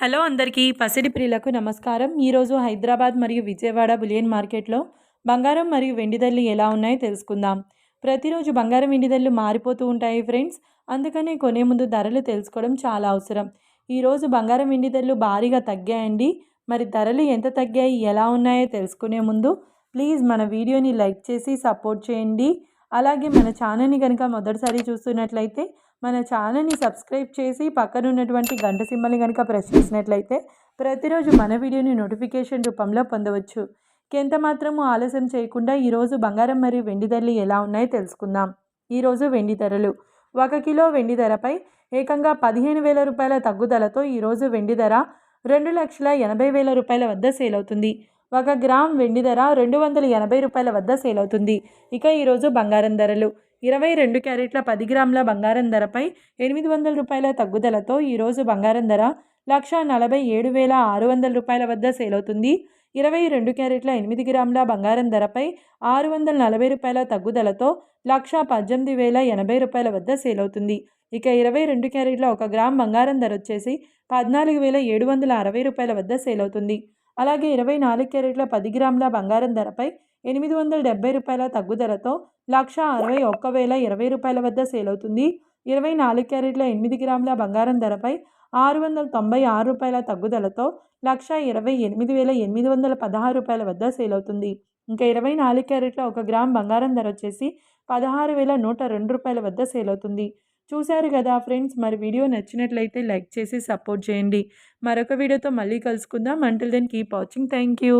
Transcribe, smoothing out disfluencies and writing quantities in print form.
Hello అందరికీ పసిడి ప్రియులకు నమస్కారం. ఈరోజు హైదరాబాద్ మరియు విజయవాడ బులియన్ మార్కెట్లో బంగారం మరియు వెండి ధరలు ఎలా ఉన్నాయో తెలుసుకుందాం. ప్రతిరోజు బంగారం వెండి ధరలు మారిపోతూ ఉంటాయి ఫ్రెండ్స్. అందుకనే కొనే ముందు ధరలు తెలుసుకోవడం చాలా అవసరం. ఈరోజు బంగారం వెండి ధరలు భారీగా తగ్గాయండి. మరి ధరలు ఎంత తగ్గాయి, ఎలా ఉన్నాయో తెలుసుకునే ముందు ప్లీజ్ మన వీడియోని లైక్ చేసి సపోర్ట్ చేయండి. అలాగే మన ఛానల్ని కనుక మొదటిసారి చూస్తున్నట్లయితే మన ఛానల్ని సబ్స్క్రైబ్ చేసి పక్కన ఉన్నటువంటి గంట సింబల్ని కనుక ప్రెస్ చేసినట్లయితే ప్రతిరోజు మన వీడియోని నోటిఫికేషన్ రూపంలో పొందవచ్చు. ఎంత మాత్రము ఆలస్యం చేయకుండా ఈరోజు బంగారం మరియు వెండి ధరలు ఎలా ఉన్నాయో తెలుసుకుందాం. ఈరోజు వెండి ధరలు 1 కిలో వెండి ధరపై ఏకంగా 15,000 రూపాయల తగ్గుదలతో ఈరోజు వెండి ధర 2,80,000 రూపాయల వద్ద సేల్ అవుతుంది. 1 గ్రామ్ వెండి ధర 280 రూపాయల వద్ద సేల్ అవుతుంది. ఇక ఈరోజు బంగారం ధరలు 22 క్యారెట్ల 10 గ్రాముల బంగారం ధరపై 800 రూపాయల తగ్గుదలతో ఈరోజు బంగారం ధర 1,47,600 రూపాయల వద్ద సేల్ అవుతుంది. 22 క్యారెట్ల 8 గ్రాముల బంగారం ధరపై 640 రూపాయల తగ్గుదలతో 1,18,080 రూపాయల వద్ద సేల్ అవుతుంది. ఇక 22 క్యారెట్ల 1 గ్రామ్ బంగారం ధర వచ్చేసి 14,760 రూపాయల వద్ద సేల్ అవుతుంది. అలాగే 24 క్యారెట్ల 10 గ్రాముల బంగారం ధరపై 870 రూపాయల తగ్గుదలతో 1,61,020 రూపాయల వద్ద సేల్ అవుతుంది. 24 క్యారెట్ల 8 గ్రాముల బంగారం ధరపై 696 రూపాయల తగ్గుదలతో 1,28,816 రూపాయల వద్ద సేల్ అవుతుంది. ఇంకా 24 క్యారెట్ల 1 గ్రామ్ బంగారం ధర వచ్చేసి 16,102 రూపాయల వద్ద సేల్ అవుతుంది. చూశారు కదా ఫ్రెండ్స్, మరి వీడియో నచ్చినట్లయితే లైక్ చేసి సపోర్ట్ చేయండి. మరొక వీడియోతో మళ్ళీ కలుసుకుందాం. Until then keep watching. Thank you.